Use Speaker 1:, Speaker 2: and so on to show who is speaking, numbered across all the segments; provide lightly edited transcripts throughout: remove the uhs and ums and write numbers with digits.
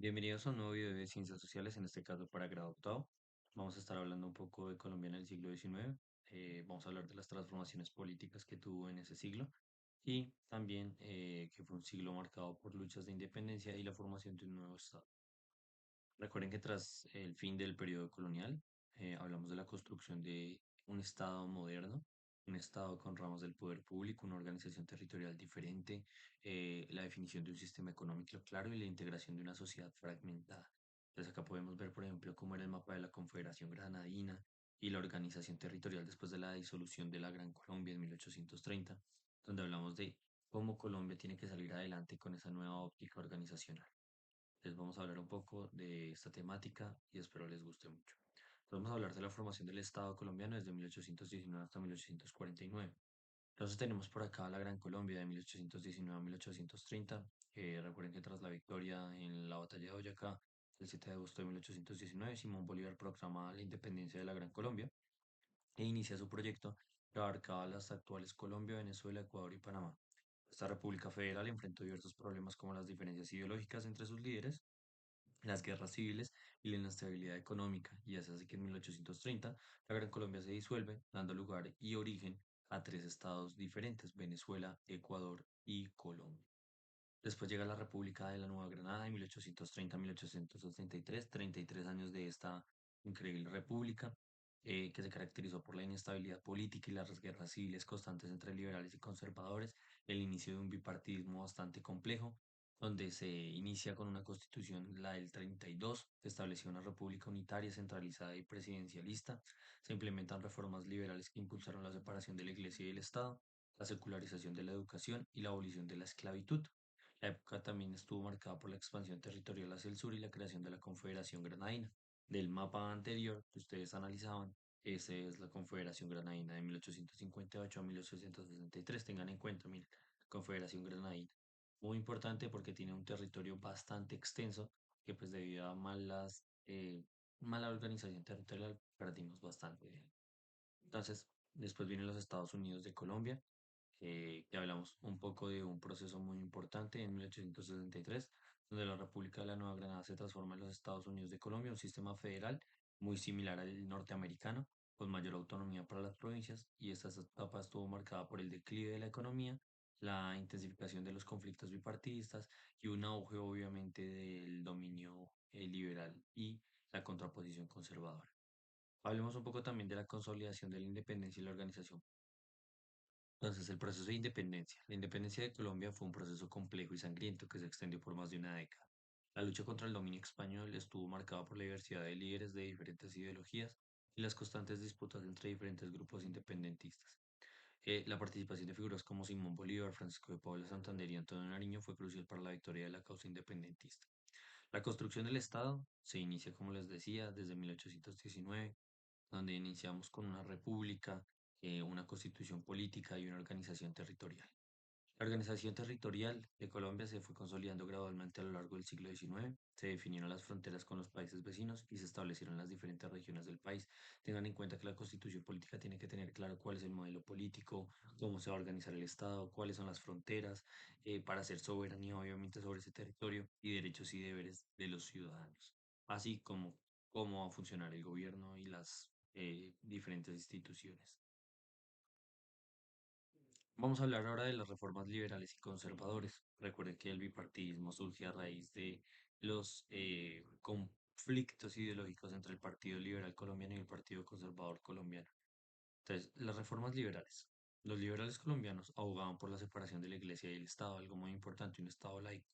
Speaker 1: Bienvenidos a un nuevo video de ciencias sociales, en este caso para grado octavo. Vamos a estar hablando un poco de Colombia en el siglo XIX. Vamos a hablar de las transformaciones políticas que tuvo en ese siglo y también que fue un siglo marcado por luchas de independencia y la formación de un nuevo estado. Recuerden que tras el fin del periodo colonial, hablamos de la construcción de un Estado moderno, un Estado con ramas del poder público, una organización territorial diferente, la definición de un sistema económico claro y la integración de una sociedad fragmentada. Entonces acá podemos ver, por ejemplo, cómo era el mapa de la Confederación Granadina y la organización territorial después de la disolución de la Gran Colombia en 1830, donde hablamos de cómo Colombia tiene que salir adelante con esa nueva óptica organizacional. Les vamos a hablar un poco de esta temática y espero les guste mucho. Vamos a hablar de la formación del Estado colombiano desde 1819 hasta 1849. Entonces tenemos por acá la Gran Colombia de 1819 a 1830. Recuerden que tras la victoria en la batalla de Boyacá, el 7 de agosto de 1819, Simón Bolívar proclama la independencia de la Gran Colombia e inicia su proyecto que abarcaba las actuales Colombia, Venezuela, Ecuador y Panamá. Esta república federal enfrentó diversos problemas como las diferencias ideológicas entre sus líderes, las guerras civiles y la inestabilidad económica, y es así que en 1830 la Gran Colombia se disuelve, dando lugar y origen a tres estados diferentes: Venezuela, Ecuador y Colombia. Después llega la República de la Nueva Granada en 1830 a 1863, 33 años de esta increíble república, que se caracterizó por la inestabilidad política y las guerras civiles constantes entre liberales y conservadores, el inicio de un bipartidismo bastante complejo, donde se inicia con una constitución, la del 32, que establecía una república unitaria, centralizada y presidencialista. Se implementan reformas liberales que impulsaron la separación de la Iglesia y el Estado, la secularización de la educación y la abolición de la esclavitud. La época también estuvo marcada por la expansión territorial hacia el sur y la creación de la Confederación Granadina. Del mapa anterior que ustedes analizaban, esa es la Confederación Granadina de 1858 a 1863. Tengan en cuenta, miren, Confederación Granadina. Muy importante porque tiene un territorio bastante extenso que pues debido a mala organización territorial perdimos bastante de él. Entonces, después vienen los Estados Unidos de Colombia, que hablamos un poco de un proceso muy importante en 1863, donde la República de la Nueva Granada se transforma en los Estados Unidos de Colombia, un sistema federal muy similar al norteamericano, con mayor autonomía para las provincias, y esta etapa estuvo marcada por el declive de la economía, la intensificación de los conflictos bipartidistas y un auge obviamente del dominio liberal y la contraposición conservadora. Hablemos un poco también de la consolidación de la independencia y la organización. Entonces, el proceso de independencia. La independencia de Colombia fue un proceso complejo y sangriento que se extendió por más de una década. La lucha contra el dominio español estuvo marcada por la diversidad de líderes de diferentes ideologías y las constantes disputas entre diferentes grupos independentistas. La participación de figuras como Simón Bolívar, Francisco de Paula Santander y Antonio Nariño fue crucial para la victoria de la causa independentista. La construcción del Estado se inicia, como les decía, desde 1819, donde iniciamos con una república, una constitución política y una organización territorial. La organización territorial de Colombia se fue consolidando gradualmente a lo largo del siglo XIX. Se definieron las fronteras con los países vecinos y se establecieron las diferentes regiones del país. Tengan en cuenta que la constitución política tiene que tener claro cuál es el modelo político, cómo se va a organizar el Estado, cuáles son las fronteras, para hacer soberanía obviamente sobre ese territorio y derechos y deberes de los ciudadanos, así como cómo va a funcionar el gobierno y las diferentes instituciones. Vamos a hablar ahora de las reformas liberales y conservadores. Recuerden que el bipartidismo surge a raíz de los conflictos ideológicos entre el Partido Liberal Colombiano y el Partido Conservador Colombiano. Entonces, las reformas liberales. Los liberales colombianos abogaban por la separación de la Iglesia y el Estado, algo muy importante, un Estado laico,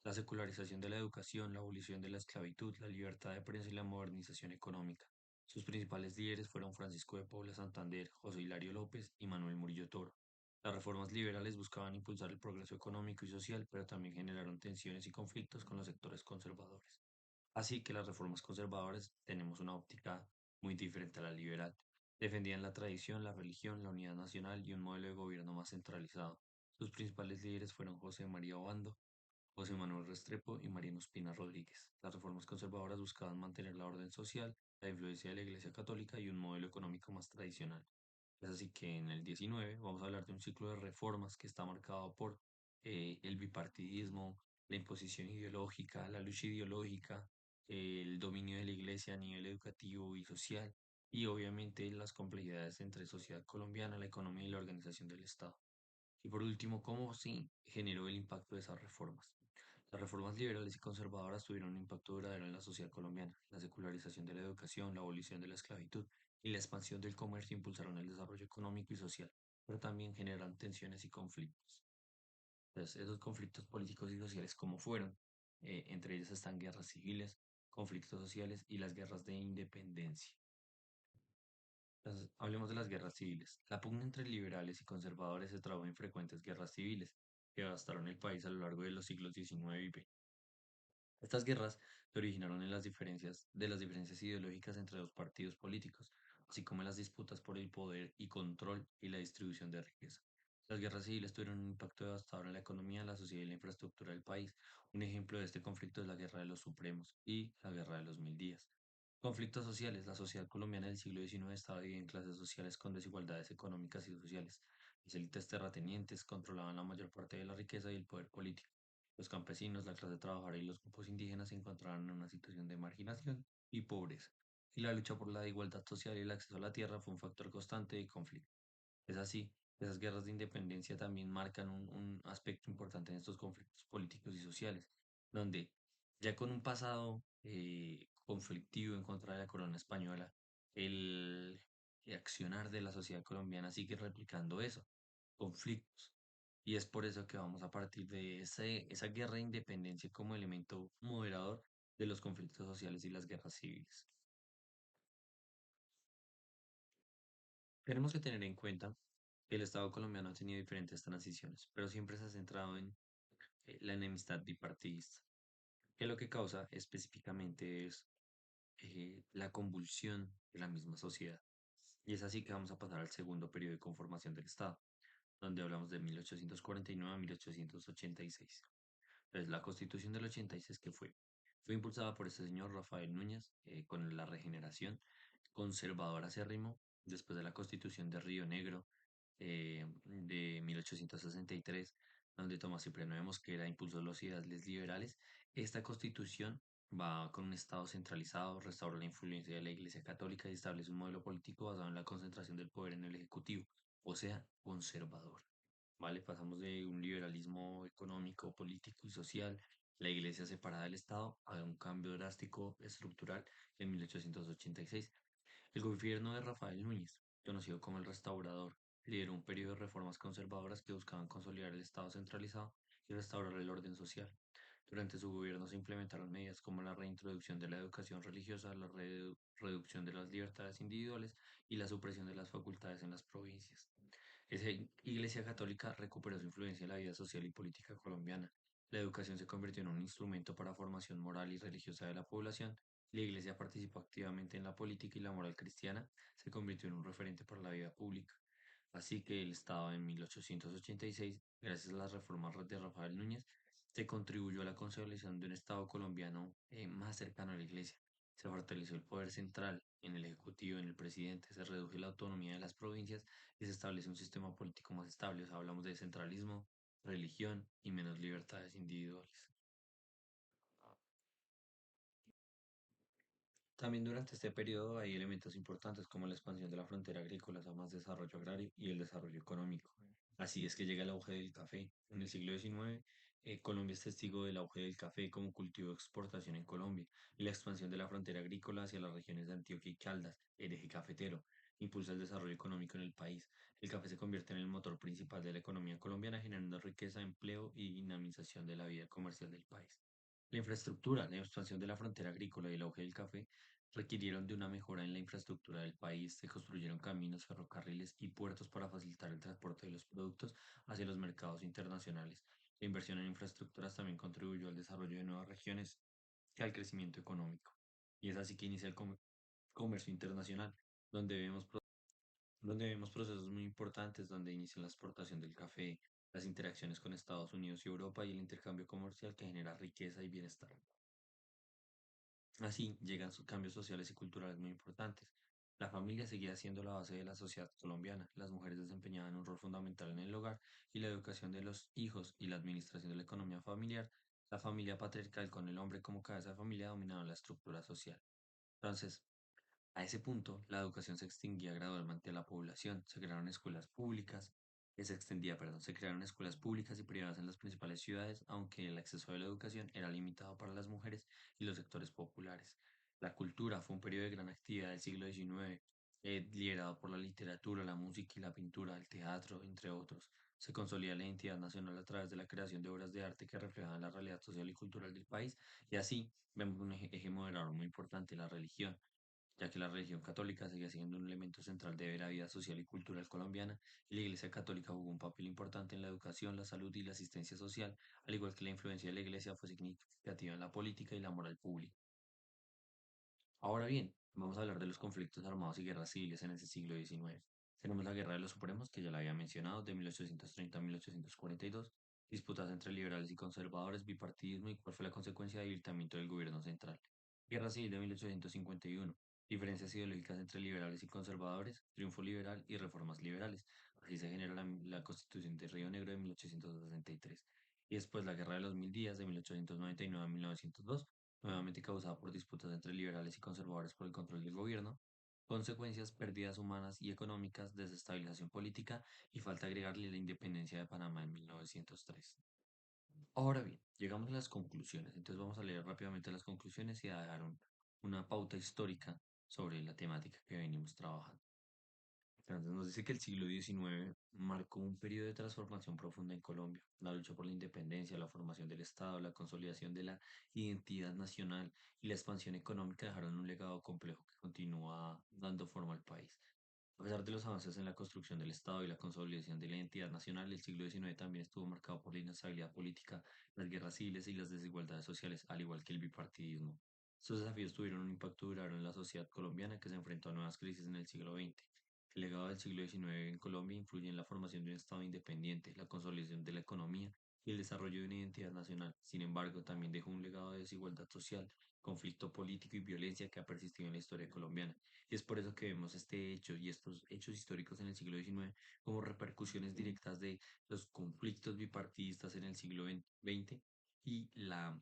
Speaker 1: la secularización de la educación, la abolición de la esclavitud, la libertad de prensa y la modernización económica. Sus principales líderes fueron Francisco de Paula Santander, José Hilario López y Manuel Murillo Toro. Las reformas liberales buscaban impulsar el progreso económico y social, pero también generaron tensiones y conflictos con los sectores conservadores. Así que las reformas conservadoras tenemos una óptica muy diferente a la liberal. Defendían la tradición, la religión, la unidad nacional y un modelo de gobierno más centralizado. Sus principales líderes fueron José María Obando, José Manuel Restrepo y Mariano Espina Rodríguez. Las reformas conservadoras buscaban mantener la orden social, la influencia de la Iglesia Católica y un modelo económico más tradicional. Es así que en el 19 vamos a hablar de un ciclo de reformas que está marcado por el bipartidismo, la imposición ideológica, la lucha ideológica, el dominio de la iglesia a nivel educativo y social, y obviamente las complejidades entre sociedad colombiana, la economía y la organización del Estado. Y por último, ¿cómo se generó el impacto de esas reformas? Las reformas liberales y conservadoras tuvieron un impacto duradero en la sociedad colombiana. La secularización de la educación, la abolición de la esclavitud y la expansión del comercio impulsaron el desarrollo económico y social, pero también generaron tensiones y conflictos. Entonces, esos conflictos políticos y sociales, ¿cómo fueron? Entre ellos están guerras civiles, conflictos sociales y las guerras de independencia. Entonces, hablemos de las guerras civiles. La pugna entre liberales y conservadores se trabó en frecuentes guerras civiles que devastaron el país a lo largo de los siglos XIX y XX. Estas guerras se originaron en las diferencias ideológicas entre dos partidos políticos, así como en las disputas por el poder y control y la distribución de riqueza. Las guerras civiles tuvieron un impacto devastador en la economía, la sociedad y la infraestructura del país. Un ejemplo de este conflicto es la Guerra de los Supremos y la Guerra de los Mil Días. Conflictos sociales. La sociedad colombiana del siglo XIX estaba dividida en clases sociales con desigualdades económicas y sociales. Las élites terratenientes controlaban la mayor parte de la riqueza y el poder político. Los campesinos, la clase trabajadora y los grupos indígenas se encontraban en una situación de marginación y pobreza, y la lucha por la igualdad social y el acceso a la tierra fue un factor constante de conflicto. Es así, esas guerras de independencia también marcan un aspecto importante en estos conflictos políticos y sociales, donde ya con un pasado conflictivo en contra de la corona española, el accionar de la sociedad colombiana sigue replicando eso, conflictos. Y es por eso que vamos a partir de esa guerra de independencia como elemento moderador de los conflictos sociales y las guerras civiles. Tenemos que tener en cuenta que el Estado colombiano ha tenido diferentes transiciones, pero siempre se ha centrado en la enemistad bipartidista, que lo que causa específicamente es la convulsión de la misma sociedad. Y es así que vamos a pasar al segundo periodo de conformación del Estado, donde hablamos de 1849 a 1886. Entonces, la Constitución del 86 que fue impulsada por este señor Rafael Núñez con la regeneración conservador acérrimo después de la Constitución de Río Negro de 1863, donde Tomás Cipriano de Mosquera impulsó las ideales liberales. Esta constitución va con un Estado centralizado, restaura la influencia de la Iglesia Católica y establece un modelo político basado en la concentración del poder en el Ejecutivo, o sea, conservador. ¿Vale? Pasamos de un liberalismo económico, político y social, la Iglesia separada del Estado, a un cambio drástico estructural en 1886. El gobierno de Rafael Núñez, conocido como el Restaurador, lideró un periodo de reformas conservadoras que buscaban consolidar el Estado centralizado y restaurar el orden social. Durante su gobierno se implementaron medidas como la reintroducción de la educación religiosa, la reducción de las libertades individuales y la supresión de las facultades en las provincias. Esa Iglesia Católica recuperó su influencia en la vida social y política colombiana. La educación se convirtió en un instrumento para formación moral y religiosa de la población. La Iglesia participó activamente en la política y la moral cristiana se convirtió en un referente para la vida pública. Así que el Estado en 1886, gracias a las reformas de Rafael Núñez, se contribuyó a la consolidación de un Estado colombiano más cercano a la Iglesia. Se fortaleció el poder central en el Ejecutivo, en el presidente, se redujo la autonomía de las provincias y se establece un sistema político más estable. O sea, hablamos de centralismo, religión y menos libertades individuales. También durante este periodo hay elementos importantes como la expansión de la frontera agrícola hacia más desarrollo agrario y el desarrollo económico. Así es que llega el auge del café. En el siglo XIX, Colombia es testigo del auge del café como cultivo de exportación en Colombia y la expansión de la frontera agrícola hacia las regiones de Antioquia y Caldas, el eje cafetero, impulsa el desarrollo económico en el país. El café se convierte en el motor principal de la economía colombiana, generando riqueza, empleo y dinamización de la vida comercial del país. La infraestructura, la expansión de la frontera agrícola y el auge del café requirieron de una mejora en la infraestructura del país. Se construyeron caminos, ferrocarriles y puertos para facilitar el transporte de los productos hacia los mercados internacionales. La inversión en infraestructuras también contribuyó al desarrollo de nuevas regiones y al crecimiento económico. Y es así que inicia el comercio internacional, donde vemos procesos muy importantes, donde inicia la exportación del café, las interacciones con Estados Unidos y Europa y el intercambio comercial que genera riqueza y bienestar. Así llegan cambios sociales y culturales muy importantes. La familia seguía siendo la base de la sociedad colombiana. Las mujeres desempeñaban un rol fundamental en el hogar y la educación de los hijos y la administración de la economía familiar La familia patriarcal con el hombre como cabeza de familia dominaba la estructura social. Entonces, a ese punto, la educación se extinguía gradualmente a la población. Se crearon escuelas públicas, se extendía, perdón, se crearon escuelas públicas y privadas en las principales ciudades, aunque el acceso a la educación era limitado para las mujeres y los sectores populares. La cultura fue un periodo de gran actividad del siglo XIX, liderado por la literatura, la música y la pintura, el teatro, entre otros. Se consolida la identidad nacional a través de la creación de obras de arte que reflejan la realidad social y cultural del país, y así vemos un eje moderador muy importante, la religión, ya que la religión católica sigue siendo un elemento central de la vida social y cultural colombiana, y la Iglesia Católica jugó un papel importante en la educación, la salud y la asistencia social, al igual que la influencia de la Iglesia fue significativa en la política y la moral pública. Ahora bien, vamos a hablar de los conflictos armados y guerras civiles en ese siglo XIX. Tenemos la Guerra de los Supremos, que ya la había mencionado, de 1830 a 1842, disputas entre liberales y conservadores, bipartidismo y cuál fue la consecuencia de debilitamiento del gobierno central. Guerra Civil de 1851, diferencias ideológicas entre liberales y conservadores, triunfo liberal y reformas liberales. Así se genera la Constitución de Río Negro de 1863. Y después la Guerra de los Mil Días de 1899 a 1902, nuevamente causada por disputas entre liberales y conservadores por el control del gobierno, consecuencias, pérdidas humanas y económicas, desestabilización política y falta agregarle la independencia de Panamá en 1903. Ahora bien, llegamos a las conclusiones. Entonces vamos a leer rápidamente las conclusiones y a dar una pauta histórica sobre la temática que venimos trabajando. Entonces nos dice que el siglo XIX marcó un periodo de transformación profunda en Colombia. La lucha por la independencia, la formación del Estado, la consolidación de la identidad nacional y la expansión económica dejaron un legado complejo que continúa dando forma al país. A pesar de los avances en la construcción del Estado y la consolidación de la identidad nacional, el siglo XIX también estuvo marcado por la inestabilidad política, las guerras civiles y las desigualdades sociales, al igual que el bipartidismo. Estos desafíos tuvieron un impacto duradero en la sociedad colombiana, que se enfrentó a nuevas crisis en el siglo XX. El legado del siglo XIX en Colombia influye en la formación de un Estado independiente, la consolidación de la economía y el desarrollo de una identidad nacional. Sin embargo, también dejó un legado de desigualdad social, conflicto político y violencia que ha persistido en la historia colombiana. Y es por eso que vemos este hecho y estos hechos históricos en el siglo XIX como repercusiones directas de los conflictos bipartidistas en el siglo XX y la,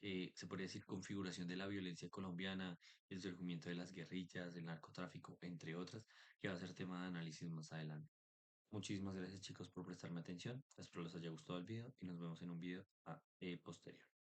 Speaker 1: se podría decir, configuración de la violencia colombiana, el surgimiento de las guerrillas, el narcotráfico, entre otras, que va a ser tema de análisis más adelante. Muchísimas gracias, chicos, por prestarme atención. Espero les haya gustado el video y nos vemos en un video posterior.